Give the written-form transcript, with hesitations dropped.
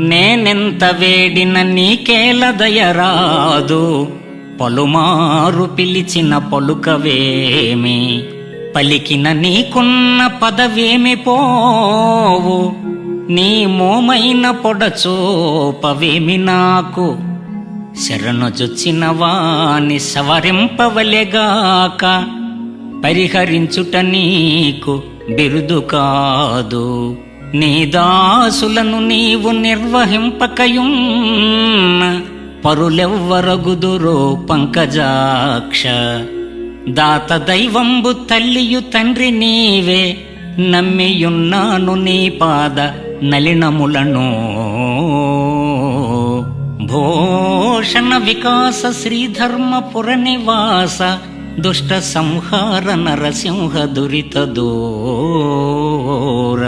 నేనెంత వేడిన నీకేల దయరాదు, పలుమారు పిలిచిన పలుకవేమి, పలికిన నీకున్న పదవేమి పోవు, నీ మోమైన పొడచోపవేమి నాకు, శరణొజొచ్చిన వాని సవరింపవలెగాక, పరిహరించుట నీకు బిరుదు కాదు, నీ దాసులను నీవు నిర్వహింపకయున్న పరులెవ్వరగుదురో పంకజాక్ష. దాత దైవంబు తల్లియు తండ్రి నీవే, నమ్మియున్నాను నీ పాద నలినములను. భూషణ వికాస శ్రీధర్మపుర నివాస, దుష్ట సంహార నరసింహ దురిత దూర.